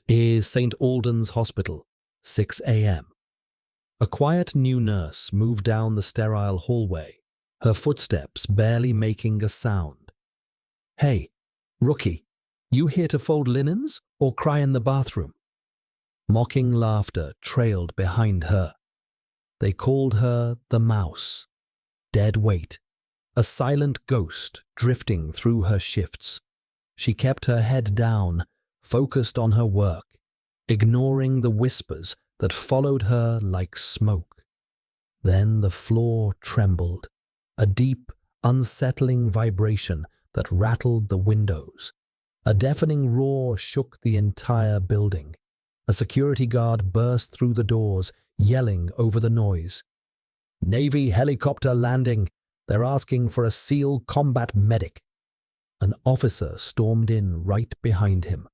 is St. Alden's Hospital, 6 a.m. A quiet new nurse moved down the sterile hallway, her footsteps barely making a sound. "Hey, rookie, you here to fold linens or cry in the bathroom?" Mocking laughter trailed behind her. They called her the Mouse. Dead weight, a silent ghost drifting through her shifts. She kept her head down, focused on her work, ignoring the whispers that followed her like smoke. Then the floor trembled, a deep, unsettling vibration that rattled the windows. A deafening roar shook the entire building. A security guard burst through the doors, yelling over the noise. "Navy helicopter landing. They're asking for a SEAL combat medic." An officer stormed in right behind him.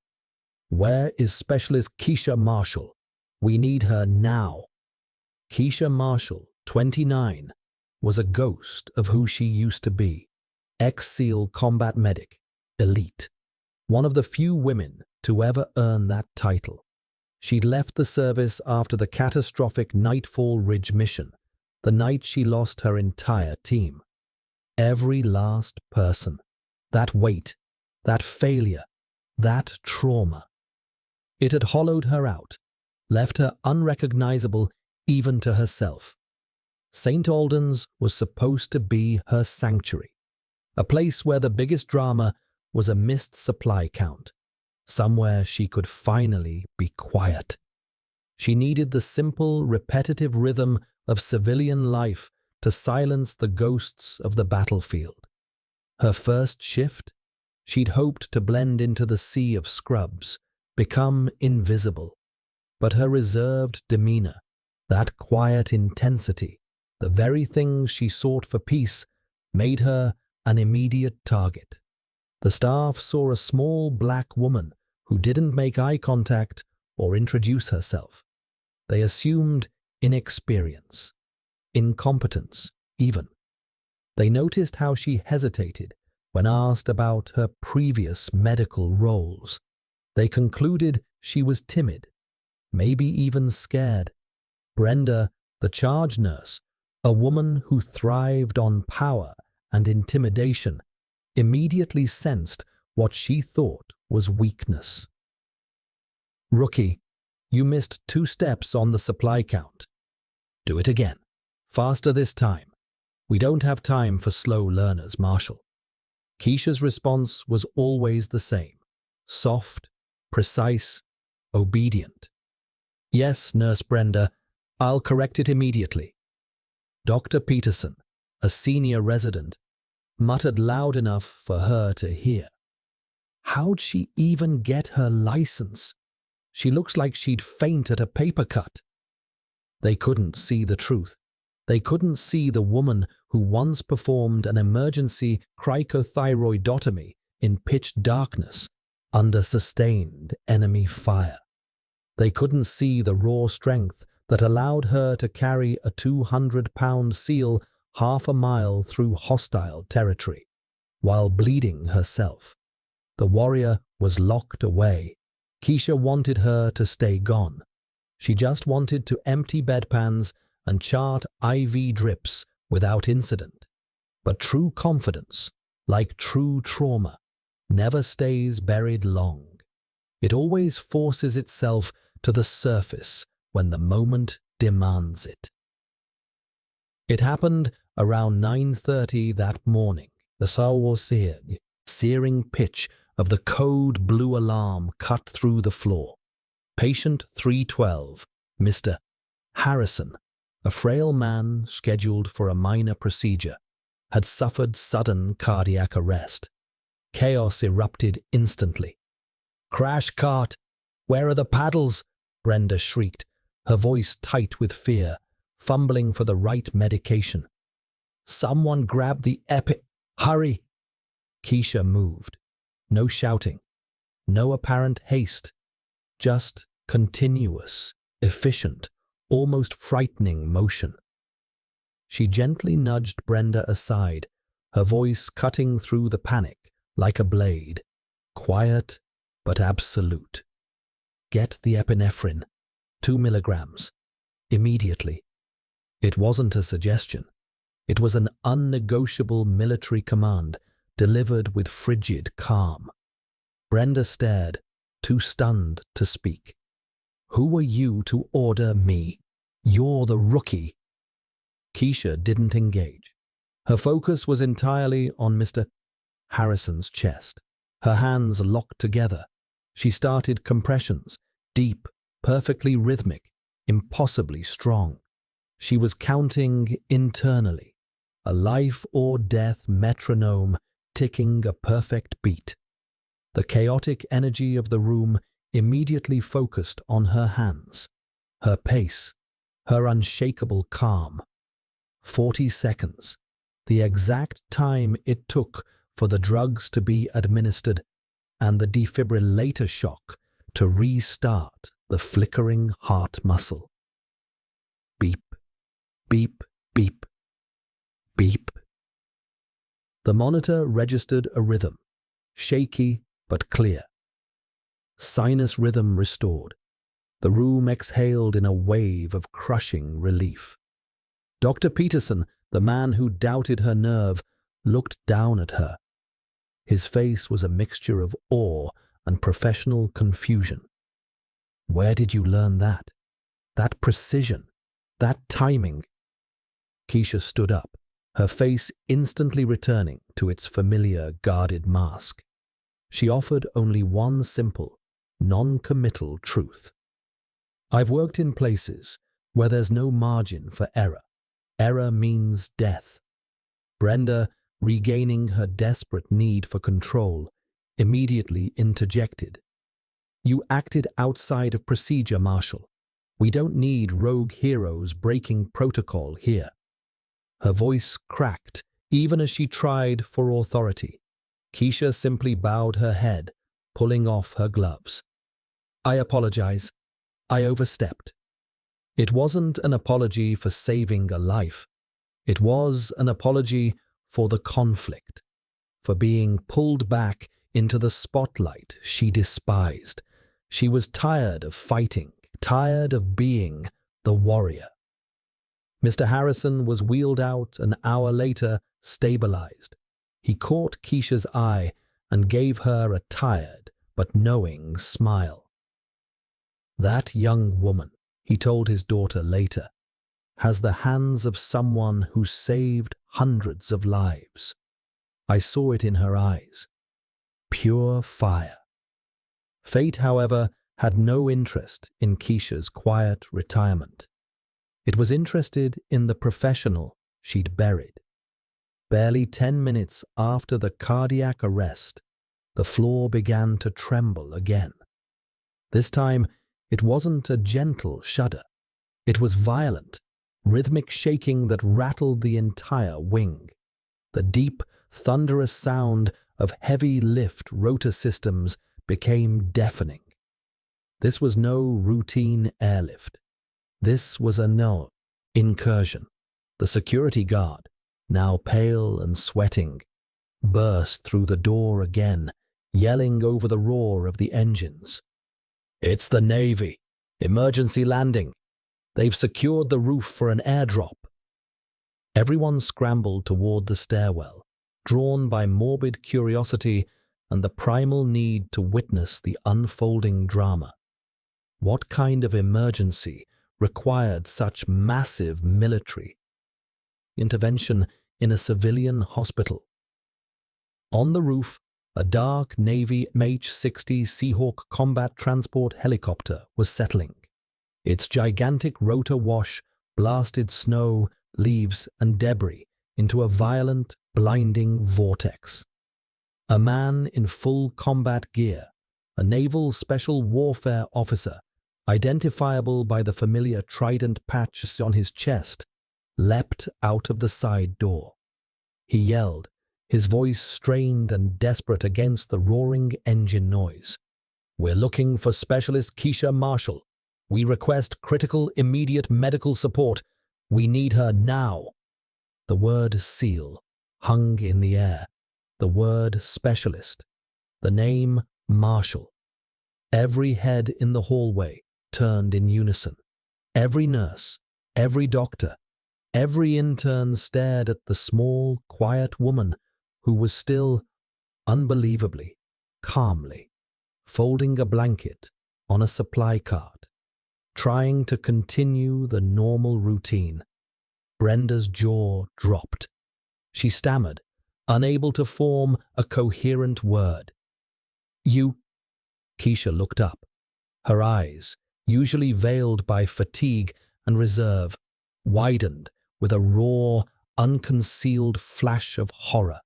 "Where is Specialist Keisha Marshall? We need her now." Keisha Marshall, 29, was a ghost of who she used to be. Ex-SEAL combat medic, elite. One of the few women to ever earn that title. She'd left the service after the catastrophic Nightfall Ridge mission, the night she lost her entire team. Every last person. That weight, that failure, that trauma. It had hollowed her out, left her unrecognizable even to herself. St. Alden's was supposed to be her sanctuary, a place where the biggest drama was a missed supply count, somewhere she could finally be quiet. She needed the simple, repetitive rhythm of civilian life to silence the ghosts of the battlefield. Her first shift, she'd hoped to blend into the sea of scrubs, become invisible. But her reserved demeanor, that quiet intensity, the very things she sought for peace, made her an immediate target. The staff saw a small black woman who didn't make eye contact or introduce herself. They assumed inexperience, incompetence even. They noticed how she hesitated when asked about her previous medical roles. They concluded she was timid, maybe even scared. Brenda, the charge nurse, a woman who thrived on power and intimidation, immediately sensed what she thought was weakness. "Rookie, you missed 2 steps on the supply count. Do it again. Faster this time. We don't have time for slow learners, Marshall." Keisha's response was always the same. Soft, precise, obedient. "Yes, Nurse Brenda, I'll correct it immediately." Dr. Peterson, a senior resident, muttered loud enough for her to hear. "How'd she even get her license? She looks like she'd faint at a paper cut." They couldn't see the truth. They couldn't see the woman who once performed an emergency cricothyroidotomy in pitch darkness under sustained enemy fire. They couldn't see the raw strength that allowed her to carry a 200-pound SEAL half a mile through hostile territory, while bleeding herself. The warrior was locked away. Keisha wanted her to stay gone. She just wanted to empty bedpans and chart IV drips without incident. But true confidence, like true trauma, never stays buried long. It always forces itself to the surface when the moment demands it. It happened around 9:30 that morning. The searing pitch of the code blue alarm cut through the floor. Patient 312, Mr. Harrison, a frail man scheduled for a minor procedure, had suffered sudden cardiac arrest. Chaos erupted instantly. "Crash cart! Where are the paddles?" Brenda shrieked, her voice tight with fear, fumbling for the right medication. "Someone grab the hurry!" Keisha moved. No shouting, no apparent haste, just continuous, efficient, almost frightening motion. She gently nudged Brenda aside, her voice cutting through the panic like a blade, quiet but absolute. Get the epinephrine. 2 milligrams. Immediately. It wasn't a suggestion. It was an unnegotiable military command, delivered with frigid calm. Brenda stared, too stunned to speak. Who are you to order me? You're the rookie. Keisha didn't engage. Her focus was entirely on Mr. Harrison's chest. Her hands locked together. She started compressions, deep, perfectly rhythmic, impossibly strong. She was counting internally, a life-or-death metronome ticking a perfect beat. The chaotic energy of the room immediately focused on her hands, her pace, her unshakable calm. 40 seconds, the exact time it took for the drugs to be administered and the defibrillator shock to restart the flickering heart muscle. Beep, beep, beep, beep. The monitor registered a rhythm, shaky but clear. Sinus rhythm restored. The room exhaled in a wave of crushing relief. Dr. Peterson, the man who doubted her nerve, looked down at her. His face was a mixture of awe and professional confusion. Where did you learn that? That precision? That timing? Keisha stood up, her face instantly returning to its familiar guarded mask. She offered only one simple, non-committal truth. I've worked in places where there's no margin for error. Error means death. Brenda, regaining her desperate need for control, immediately interjected. You acted outside of procedure, Marshal. We don't need rogue heroes breaking protocol here. Her voice cracked even as she tried for authority. Keisha simply bowed her head, pulling off her gloves. I apologize. I overstepped. It wasn't an apology for saving a life. It was an apology for the conflict, for being pulled back into the spotlight she despised. She was tired of fighting, tired of being the warrior. Mr. Harrison was wheeled out an hour later, stabilized. He caught Keisha's eye and gave her a tired but knowing smile. That young woman, he told his daughter later, has the hands of someone who saved hundreds of lives. I saw it in her eyes. Pure fire. Fate, however, had no interest in Keisha's quiet retirement. It was interested in the professional she'd buried. Barely 10 minutes after the cardiac arrest, the floor began to tremble again. This time, it wasn't a gentle shudder. It was violent, rhythmic shaking that rattled the entire wing. The deep, thunderous sound of heavy lift rotor systems became deafening. This was no routine airlift. This was a incursion. The security guard, now pale and sweating, burst through the door again, yelling over the roar of the engines. It's the Navy. Emergency landing. They've secured the roof for an airdrop. Everyone scrambled toward the stairwell, drawn by morbid curiosity and the primal need to witness the unfolding drama. What kind of emergency required such massive military intervention in a civilian hospital? On the roof, a dark Navy MH-60 Seahawk combat transport helicopter was settling. Its gigantic rotor wash blasted snow, leaves, and debris into a violent, blinding vortex. A man in full combat gear, a naval special warfare officer, identifiable by the familiar trident patch on his chest, leapt out of the side door. He yelled, his voice strained and desperate against the roaring engine noise. We're looking for Specialist Keisha Marshall. We request critical, immediate medical support. We need her now. The word SEAL hung in the air. The word specialist. The name Marshall. Every head in the hallway turned in unison. Every nurse, every doctor, every intern stared at the small, quiet woman who was still, unbelievably, calmly, folding a blanket on a supply cart, trying to continue the normal routine. Brenda's jaw dropped. She stammered, unable to form a coherent word. "You—" Keisha looked up. Her eyes, usually veiled by fatigue and reserve, widened with a raw, unconcealed flash of horror.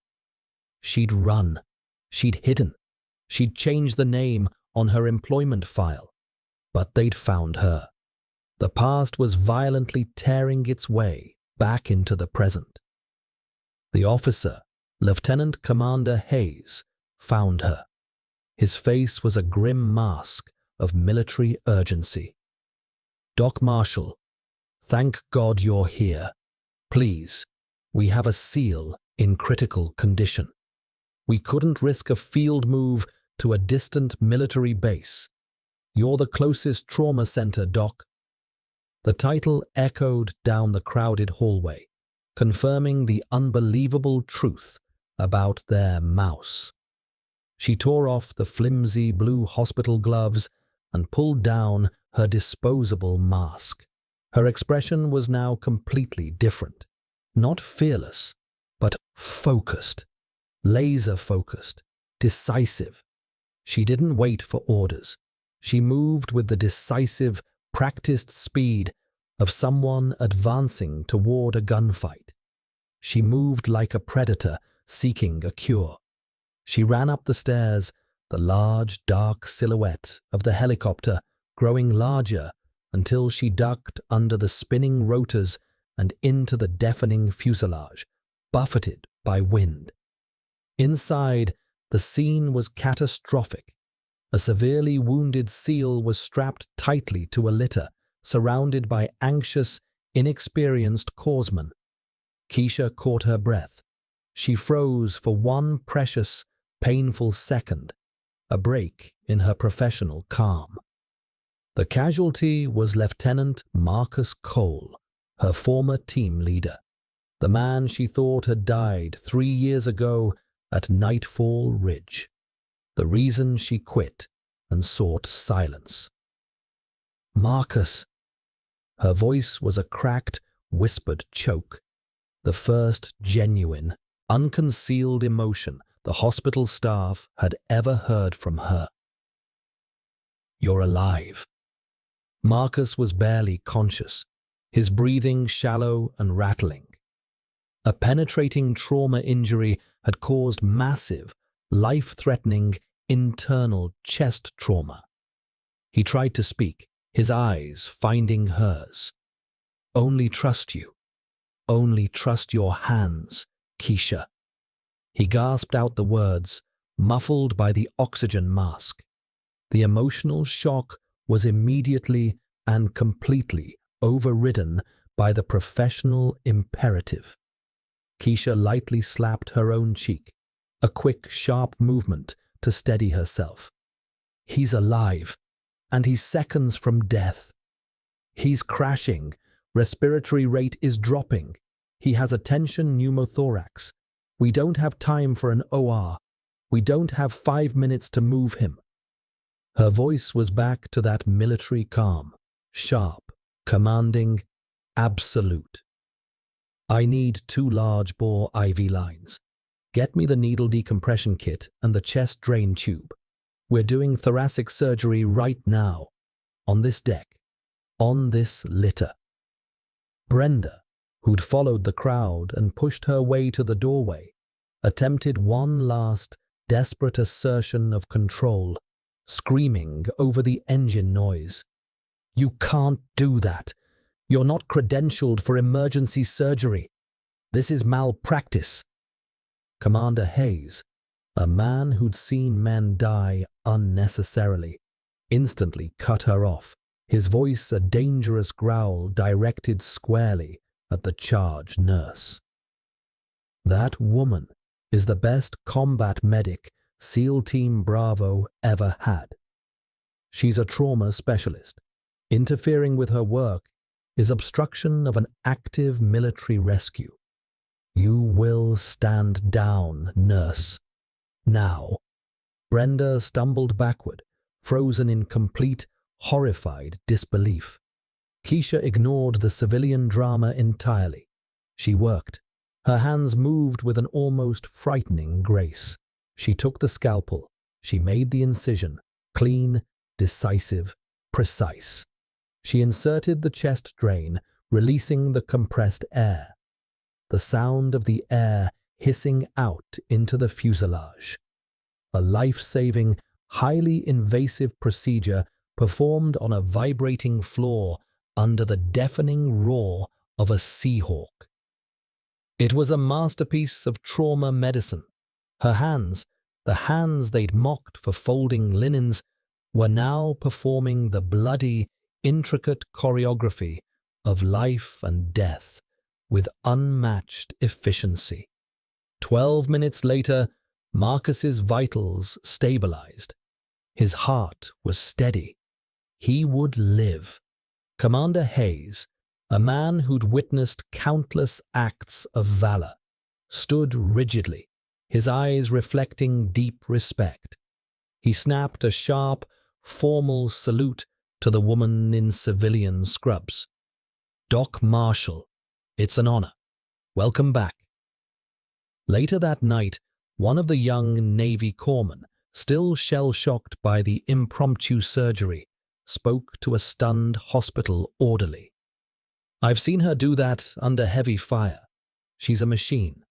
She'd run. She'd hidden. She'd changed the name on her employment file. But they'd found her. The past was violently tearing its way back into the present. The officer, Lieutenant Commander Hayes, found her. His face was a grim mask of military urgency. "Doc Marshall, thank God you're here. Please, we have a SEAL in critical condition. We couldn't risk a field move to a distant military base. You're the closest trauma center, Doc." The title echoed down the crowded hallway, confirming the unbelievable truth about their mouse. She tore off the flimsy blue hospital gloves and pulled down her disposable mask. Her expression was now completely different. Not fearless, but focused, laser-focused, decisive. She didn't wait for orders. She moved with the decisive, practiced speed of someone advancing toward a gunfight. She moved like a predator seeking a cure. She ran up the stairs, the large, dark silhouette of the helicopter growing larger until she ducked under the spinning rotors and into the deafening fuselage, buffeted by wind. Inside, the scene was catastrophic. A severely wounded SEAL was strapped tightly to a litter, surrounded by anxious, inexperienced corpsmen. Keisha caught her breath. She froze for one precious, painful second, a break in her professional calm. The casualty was Lieutenant Marcus Cole, her former team leader, the man she thought had died 3 years ago at Nightfall Ridge. The reason she quit and sought silence. "Marcus." Her voice was a cracked, whispered choke, the first genuine, unconcealed emotion the hospital staff had ever heard from her. "You're alive." Marcus was barely conscious, his breathing shallow and rattling. A penetrating trauma injury had caused massive, life-threatening internal chest trauma. He tried to speak, his eyes finding hers. "Only trust you. Only trust your hands, Keisha." He gasped out the words, muffled by the oxygen mask. The emotional shock was immediately and completely overridden by the professional imperative. Keisha lightly slapped her own cheek, a quick, sharp movement to steady herself. "He's alive, and he's seconds from death. He's crashing. Respiratory rate is dropping. He has a tension pneumothorax. We don't have time for an OR. We don't have 5 minutes to move him." Her voice was back to that military calm, sharp, commanding, absolute. "I need 2 large-bore IV lines. Get me the needle decompression kit and the chest drain tube. We're doing thoracic surgery right now. On this deck. On this litter." Brenda, who'd followed the crowd and pushed her way to the doorway, attempted one last, desperate assertion of control, screaming over the engine noise. "You can't do that. You're not credentialed for emergency surgery. This is malpractice." Commander Hayes, a man who'd seen men die unnecessarily, instantly cut her off, his voice a dangerous growl directed squarely at the charge nurse. "That woman is the best combat medic SEAL Team Bravo ever had. She's a trauma specialist. Interfering with her work is obstruction of an active military rescue. You will stand down, nurse. Now. Brenda stumbled backward, frozen in complete, horrified disbelief. Keisha ignored the civilian drama entirely. She worked. Her hands moved with an almost frightening grace. She took the scalpel. She made the incision, clean, decisive, precise. She inserted the chest drain, releasing the compressed air. The sound of the air hissing out into the fuselage. A life-saving, highly invasive procedure performed on a vibrating floor under the deafening roar of a Seahawk. It was a masterpiece of trauma medicine. Her hands, the hands they'd mocked for folding linens, were now performing the bloody, intricate choreography of life and death with unmatched efficiency. 12 minutes later, Marcus's vitals stabilized. His heart was steady. He would live. Commander Hayes, a man who'd witnessed countless acts of valor, stood rigidly, his eyes reflecting deep respect. He snapped a sharp, formal salute to the woman in civilian scrubs. "Doc Marshall, it's an honor. Welcome back." Later that night, one of the young Navy corpsmen, still shell-shocked by the impromptu surgery, spoke to a stunned hospital orderly. "I've seen her do that under heavy fire. She's a machine.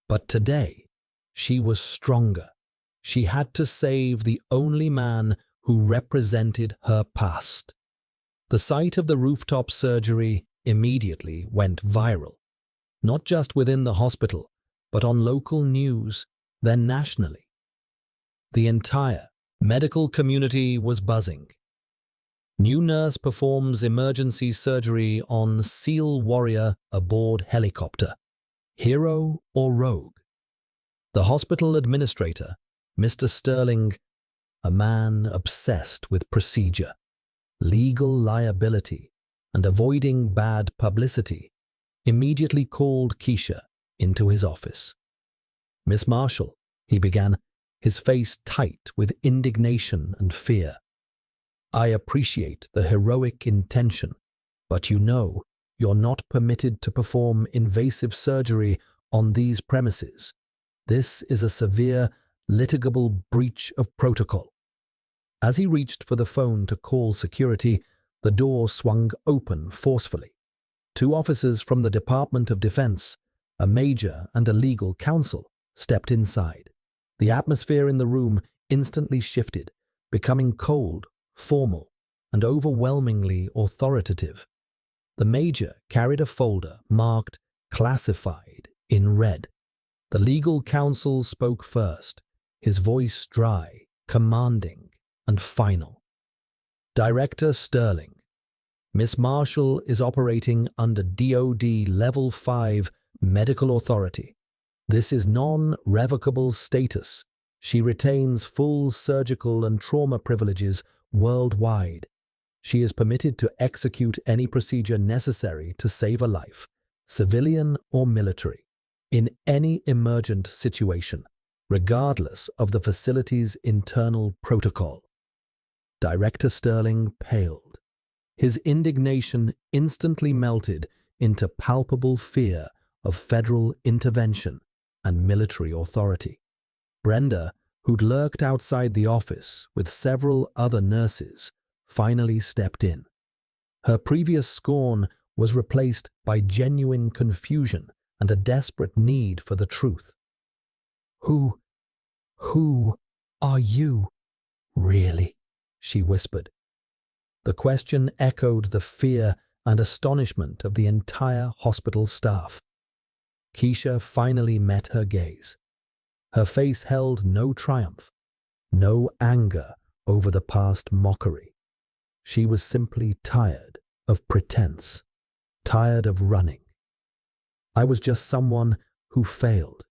But today, she was stronger. She had to save the only man who represented her past." The sight of the rooftop surgery immediately went viral, not just within the hospital, but on local news, then nationally. The entire medical community was buzzing. New nurse performs emergency surgery on SEAL warrior aboard helicopter. Hero or rogue? The hospital administrator, Mr. Sterling, a man obsessed with procedure, legal liability, and avoiding bad publicity, immediately called Keisha into his office. "Miss Marshall," he began, his face tight with indignation and fear. "I appreciate the heroic intention, but you know you're not permitted to perform invasive surgery on these premises. This is a severe, litigable breach of protocol." As he reached for the phone to call security, the door swung open forcefully. Two officers from the Department of Defense, a major and a legal counsel, stepped inside. The atmosphere in the room instantly shifted, becoming cold, formal, and overwhelmingly authoritative. The major carried a folder marked "Classified" in red. The legal counsel spoke first, his voice dry, commanding, and final. "Director Sterling, Miss Marshall is operating under DoD Level 5 medical authority. This is non-revocable status. She retains full surgical and trauma privileges worldwide. She is permitted to execute any procedure necessary to save a life, civilian or military, in any emergent situation, regardless of the facility's internal protocol." Director Sterling paled. His indignation instantly melted into palpable fear of federal intervention and military authority. Brenda, who'd lurked outside the office with several other nurses, finally stepped in. Her previous scorn was replaced by genuine confusion and a desperate need for the truth. Who are you, really?" she whispered. The question echoed the fear and astonishment of the entire hospital staff. Keisha finally met her gaze. Her face held no triumph, no anger over the past mockery. She was simply tired of pretense, tired of running. "I was just someone who failed,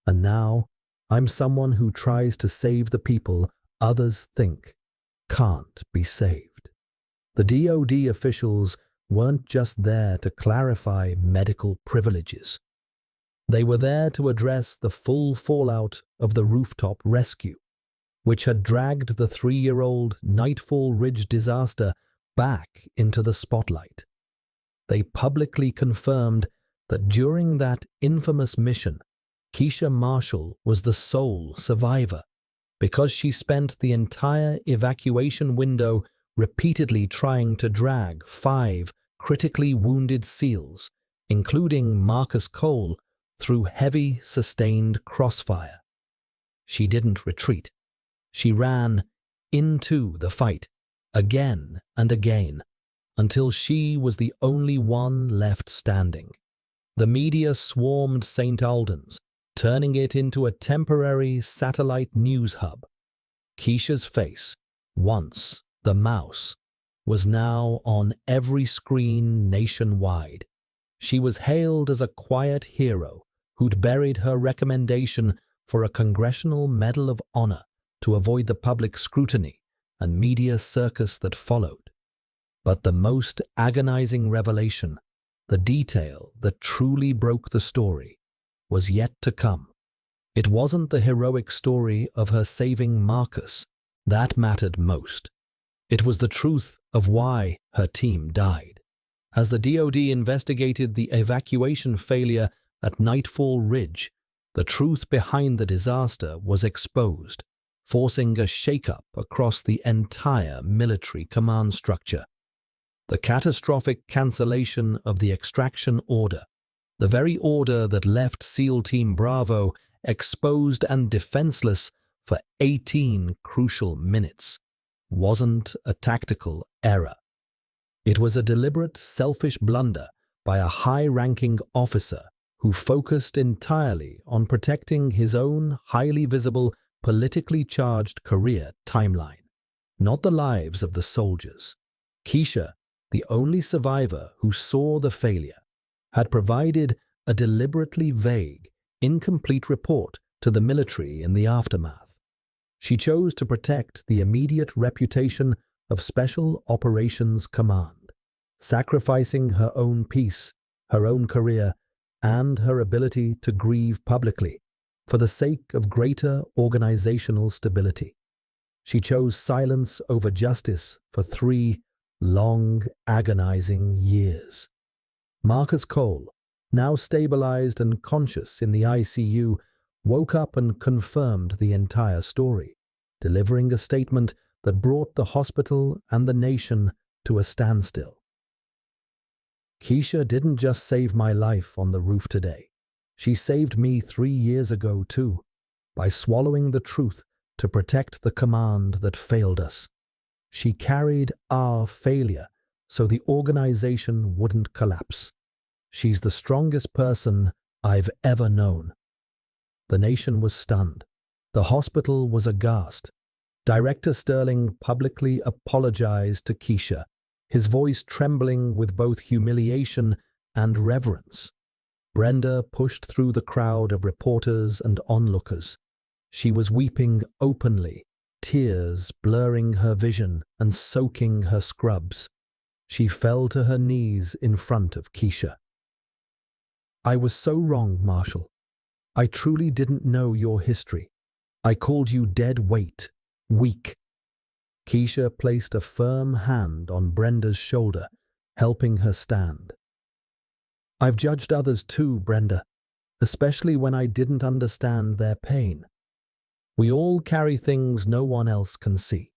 and now I'm someone who tries to save the people others think can't be saved. The DoD officials weren't just there to clarify medical privileges. They were there to address the full fallout of the rooftop rescue, which had dragged the 3-year-old Nightfall Ridge disaster back into the spotlight. They publicly confirmed that during that infamous mission, Keisha Marshall was the sole survivor because she spent the entire evacuation window repeatedly trying to drag 5 critically wounded SEALs, including Marcus Cole, through heavy, sustained crossfire. She didn't retreat. She ran into the fight, again and again, until she was the only one left standing. The media swarmed St. Albans, turning it into a temporary satellite news hub. Keisha's face, once the mouse, was now on every screen nationwide. She was hailed as a quiet hero who'd buried her recommendation for a Congressional Medal of Honor to avoid the public scrutiny and media circus that followed. But the most agonizing revelation, the detail that truly broke the story, was yet to come. It wasn't the heroic story of her saving Marcus that mattered most. It was the truth of why her team died. As the DoD investigated the evacuation failure at Nightfall Ridge, the truth behind the disaster was exposed, forcing a shakeup across the entire military command structure. The catastrophic cancellation of the extraction order, the very order that left SEAL Team Bravo exposed and defenseless for 18 crucial minutes, wasn't a tactical error. It was a deliberate, selfish blunder by a high-ranking officer who focused entirely on protecting his own highly visible, politically charged career timeline, not the lives of the soldiers. Keisha, the only survivor who saw the failure, had provided a deliberately vague, incomplete report to the military in the aftermath. She chose to protect the immediate reputation of Special Operations Command, sacrificing her own peace, her own career, and her ability to grieve publicly for the sake of greater organizational stability. She chose silence over justice for 3 long, agonizing years. Marcus Cole, now stabilized and conscious in the ICU, woke up and confirmed the entire story, delivering a statement that brought the hospital and the nation to a standstill. Keisha didn't just save my life on the roof today. She saved me 3 years ago too, by swallowing the truth to protect the command that failed us. She carried our failure so the organization wouldn't collapse. She's the strongest person I've ever known. The nation was stunned. The hospital was aghast. Director Sterling publicly apologized to Keisha, his voice trembling with both humiliation and reverence. Brenda pushed through the crowd of reporters and onlookers. She was weeping openly, tears blurring her vision and soaking her scrubs. She fell to her knees in front of Keisha. "I was so wrong, Marshall. I truly didn't know your history. I called you dead weight, weak." Keisha placed a firm hand on Brenda's shoulder, helping her stand. "I've judged others too, Brenda, especially when I didn't understand their pain. We all carry things no one else can see."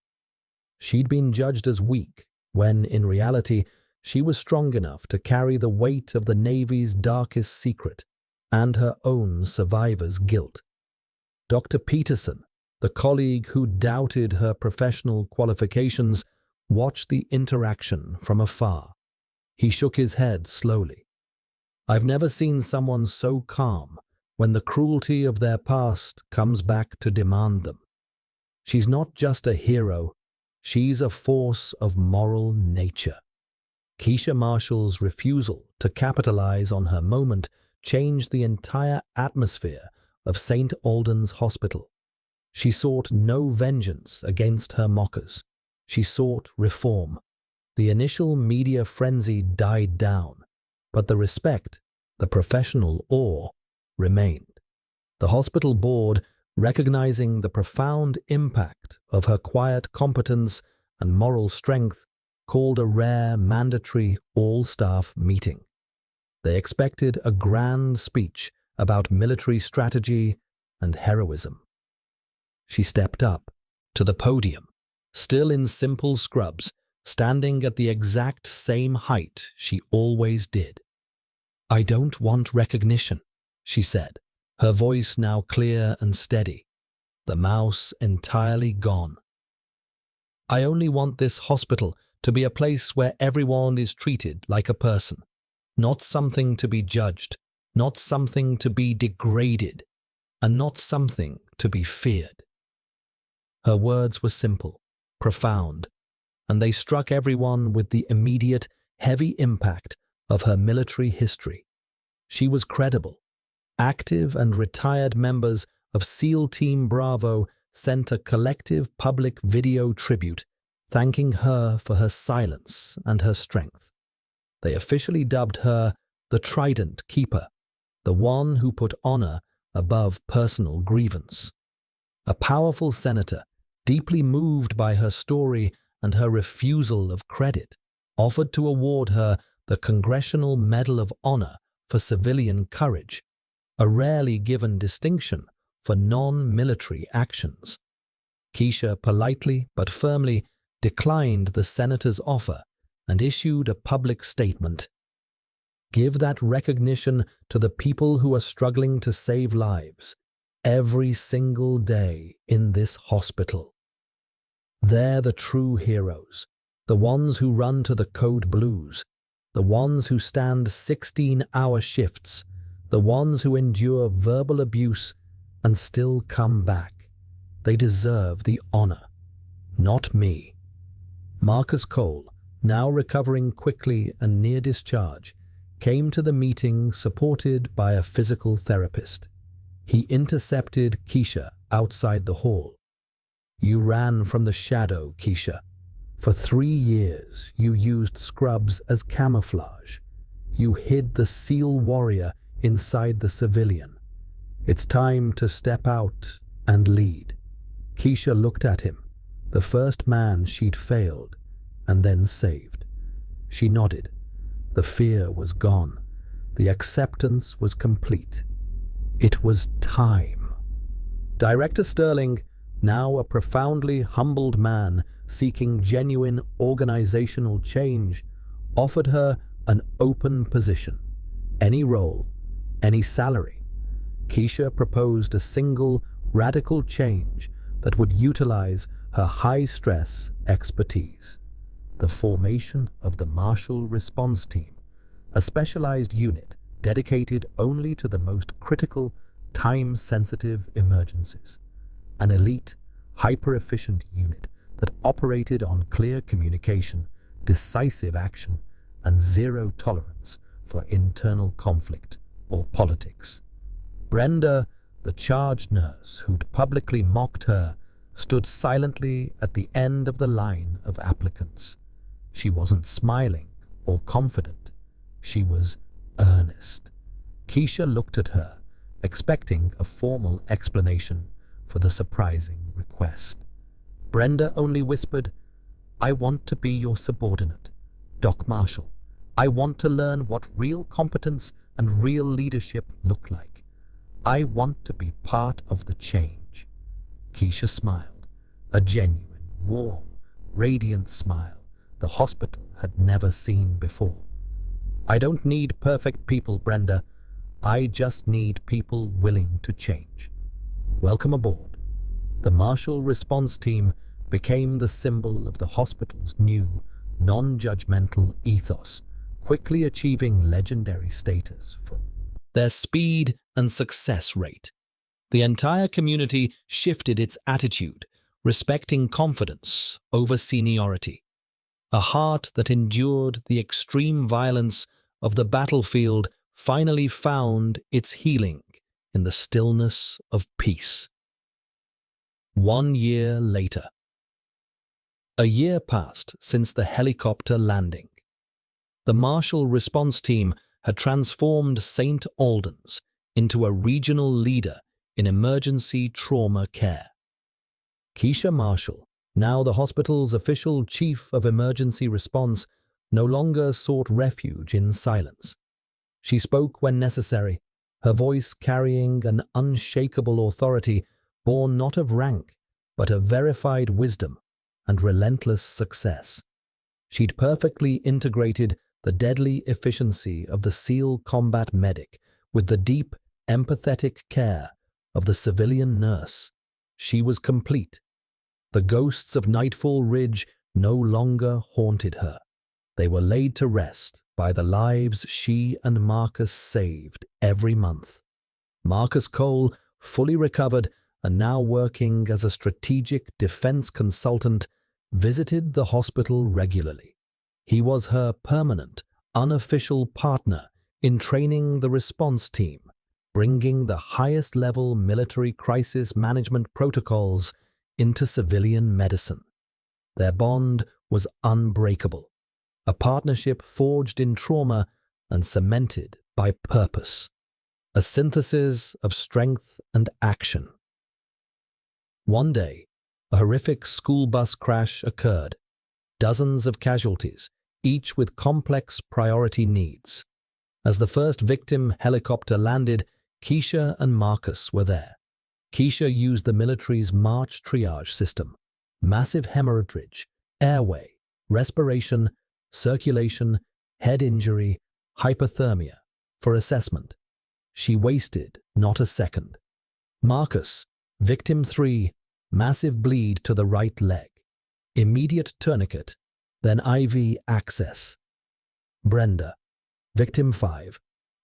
She'd been judged as weak, when, in reality, she was strong enough to carry the weight of the Navy's darkest secret and her own survivor's guilt. Dr. Peterson, the colleague who doubted her professional qualifications, watched the interaction from afar. He shook his head slowly. "I've never seen someone so calm when the cruelty of their past comes back to demand them. She's not just a hero, she's a force of moral nature." Keisha Marshall's refusal to capitalize on her moment changed the entire atmosphere of St. Albans Hospital. She sought no vengeance against her mockers. She sought reform. The initial media frenzy died down, but the respect, the professional awe, remained. The hospital board, recognizing the profound impact of her quiet competence and moral strength, called a rare mandatory all-staff meeting. They expected a grand speech about military strategy and heroism. She stepped up to the podium, still in simple scrubs, standing at the exact same height she always did. "I don't want recognition," she said, her voice now clear and steady, the mouse entirely gone. "I only want this hospital to be a place where everyone is treated like a person, not something to be judged, not something to be degraded, and not something to be feared." Her words were simple, profound, and they struck everyone with the immediate, heavy impact of her military history. She was credible. Active and retired members of SEAL Team Bravo sent a collective public video tribute, thanking her for her silence and her strength. They officially dubbed her the Trident Keeper, the one who put honor above personal grievance. A powerful senator, deeply moved by her story and her refusal of credit, offered to award her the Congressional Medal of Honor for civilian courage, a rarely given distinction for non-military actions. Keisha politely but firmly declined the senator's offer and issued a public statement. "Give that recognition to the people who are struggling to save lives every single day in this hospital. They're the true heroes, the ones who run to the code blues, the ones who stand 16-hour shifts, the ones who endure verbal abuse and still come back. They deserve the honor, not me." Marcus Cole, now recovering quickly and near discharge, came to the meeting supported by a physical therapist. He intercepted Keisha outside the hall. "You ran from the shadow, Keisha. For 3 years, you used scrubs as camouflage. You hid the SEAL warrior inside the civilian. It's time to step out and lead." Keisha looked at him, the first man she'd failed and then saved. She nodded. The fear was gone. The acceptance was complete. It was time. Director Sterling, now a profoundly humbled man seeking genuine organizational change, offered her an open position. Any role, any salary. Keisha proposed a single, radical change that would utilize her high-stress expertise: the formation of the Marshall Response Team, a specialized unit dedicated only to the most critical, time-sensitive emergencies. An elite, hyper-efficient unit that operated on clear communication, decisive action, and zero tolerance for internal conflict or politics. Brenda, the charge nurse who'd publicly mocked her, stood silently at the end of the line of applicants. She wasn't smiling or confident. She was earnest. Keisha looked at her, expecting a formal explanation for the surprising request. Brenda only whispered, "I want to be your subordinate, Doc Marshall. I want to learn what real competence and real leadership look like. I want to be part of the change." Keisha smiled, a genuine, warm, radiant smile the hospital had never seen before. "I don't need perfect people, Brenda. I just need people willing to change. Welcome aboard." The Marshall Response Team became the symbol of the hospital's new, non-judgmental ethos, quickly achieving legendary status for their speed and success rate. The entire community shifted its attitude, respecting confidence over seniority. A heart that endured the extreme violence of the battlefield finally found its healing in the stillness of peace. 1 year later. A year passed since the helicopter landing. The Marshall response team had transformed St. Albans into a regional leader in emergency trauma care. Keisha Marshall, now the hospital's official chief of emergency response, no longer sought refuge in silence. She spoke when necessary, her voice carrying an unshakable authority born not of rank, but of verified wisdom and relentless success. She'd perfectly integrated the deadly efficiency of the SEAL combat medic with the deep, empathetic care of the civilian nurse. She was complete. The ghosts of Nightfall Ridge no longer haunted her. They were laid to rest by the lives she and Marcus saved every month. Marcus Cole, fully recovered and now working as a strategic defense consultant, visited the hospital regularly. He was her permanent, unofficial partner in training the response team, bringing the highest-level military crisis management protocols into civilian medicine. Their bond was unbreakable, a partnership forged in trauma and cemented by purpose, a synthesis of strength and action. One day, a horrific school bus crash occurred. Dozens of casualties, each with complex priority needs. As the first victim helicopter landed, Keisha and Marcus were there. Keisha used the military's March triage system, massive hemorrhage, airway, respiration, circulation, head injury, hypothermia, for assessment. She wasted not a second. Marcus, victim 3, massive bleed to the right leg, immediate tourniquet, then IV access. Brenda, victim 5,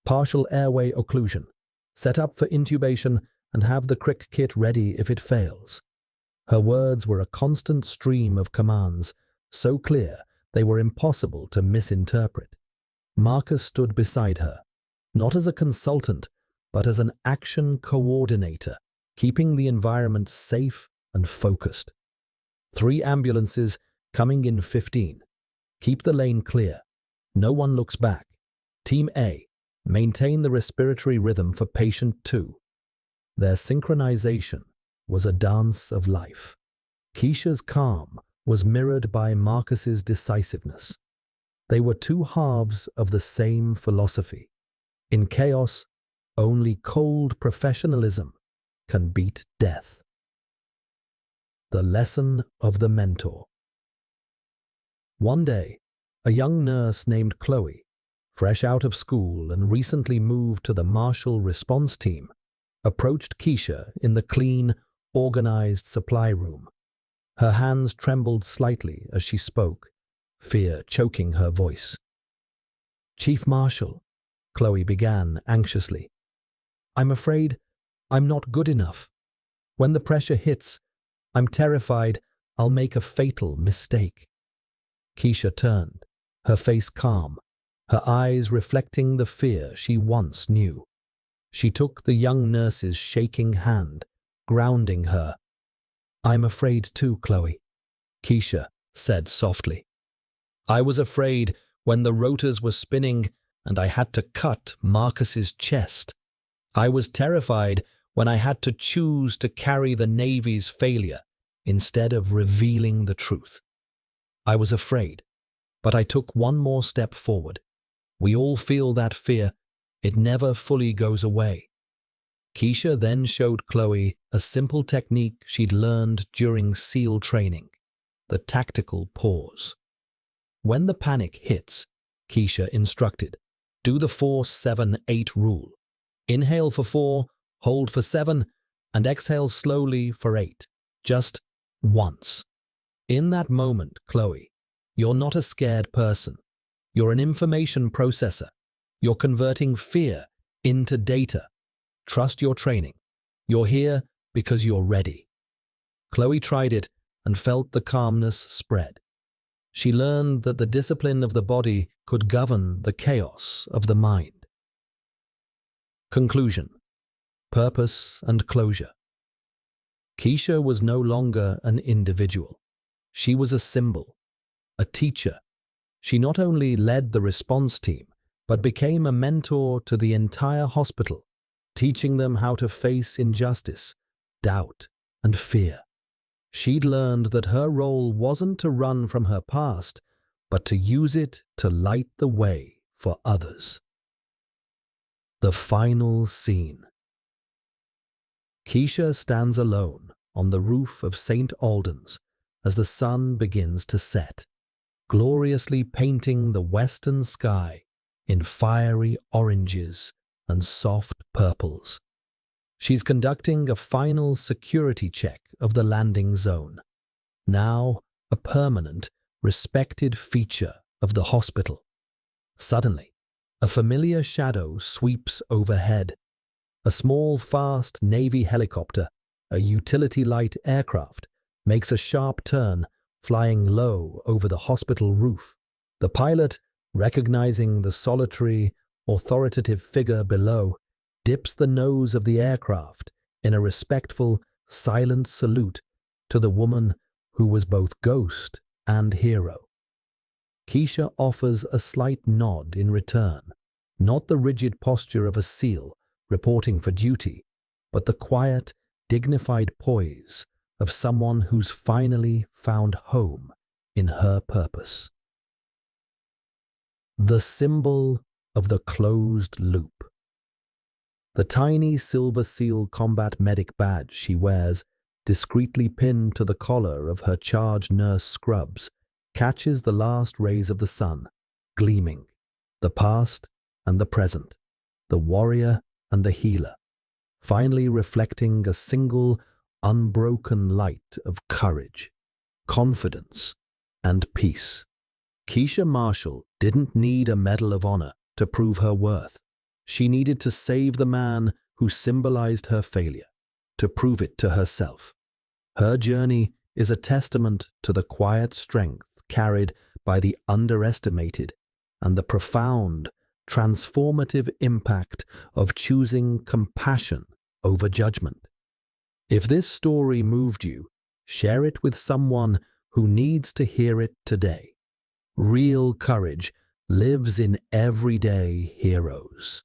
partial airway occlusion, set up for intubation and have the cric kit ready if it fails. Her words were a constant stream of commands, so clear they were impossible to misinterpret. Marcus stood beside her, not as a consultant, but as an action coordinator, keeping the environment safe and focused. 3 ambulances coming in 15. Keep the lane clear. No one looks back. Team A, maintain the respiratory rhythm for patient 2. Their synchronization was a dance of life. Keisha's calm was mirrored by Marcus's decisiveness. They were 2 halves of the same philosophy. In chaos, only cold professionalism can beat death. The lesson of the mentor. One day, a young nurse named Chloe, fresh out of school and recently moved to the Marshall response team, approached Keisha in the clean, organized supply room. Her hands trembled slightly as she spoke, fear choking her voice. "Chief Marshall," Chloe began anxiously, "I'm afraid I'm not good enough. When the pressure hits, I'm terrified I'll make a fatal mistake." Keisha turned, her face calm, her eyes reflecting the fear she once knew. She took the young nurse's shaking hand, grounding her. "I'm afraid too, Chloe," Keisha said softly. "I was afraid when the rotors were spinning and I had to cut Marcus's chest. I was terrified when I had to choose to carry the Navy's failure instead of revealing the truth. I was afraid, but I took one more step forward. We all feel that fear. It never fully goes away." Keisha then showed Chloe a simple technique she'd learned during SEAL training, the tactical pause. When the panic hits, Keisha instructed, do the 4-7-8 rule. Inhale for 4, hold for 7, and exhale slowly for 8, just once. In that moment, Chloe, you're not a scared person. You're an information processor. You're converting fear into data. Trust your training. You're here because you're ready. Chloe tried it and felt the calmness spread. She learned that the discipline of the body could govern the chaos of the mind. Conclusion. Purpose and closure. Keisha was no longer an individual. She was a symbol, a teacher. She not only led the response team, but became a mentor to the entire hospital, teaching them how to face injustice, doubt, and fear. She'd learned that her role wasn't to run from her past, but to use it to light the way for others. The final scene. Keisha stands alone on the roof of St. Alden's as the sun begins to set, gloriously painting the western sky in fiery oranges and soft purples. She's conducting a final security check of the landing zone, now a permanent, respected feature of the hospital. Suddenly, a familiar shadow sweeps overhead. A small, fast Navy helicopter, a utility-light aircraft, makes a sharp turn, flying low over the hospital roof. The pilot, recognizing the solitary, authoritative figure below, dips the nose of the aircraft in a respectful, silent salute to the woman who was both ghost and hero. Keisha offers a slight nod in return, not the rigid posture of a SEAL reporting for duty, but the quiet, dignified poise of someone who's finally found home in her purpose. The symbol of the closed loop. The tiny Silver SEAL combat medic badge she wears, discreetly pinned to the collar of her charge nurse scrubs, catches the last rays of the sun, gleaming, the past and the present, the warrior and the healer, finally reflecting a single, unbroken light of courage, confidence, and peace. Keisha Marshall didn't need a Medal of Honor to prove her worth. She needed to save the man who symbolized her failure, to prove it to herself. Her journey is a testament to the quiet strength carried by the underestimated and the profound, transformative impact of choosing compassion over judgment. If this story moved you, share it with someone who needs to hear it today. Real courage lives in everyday heroes.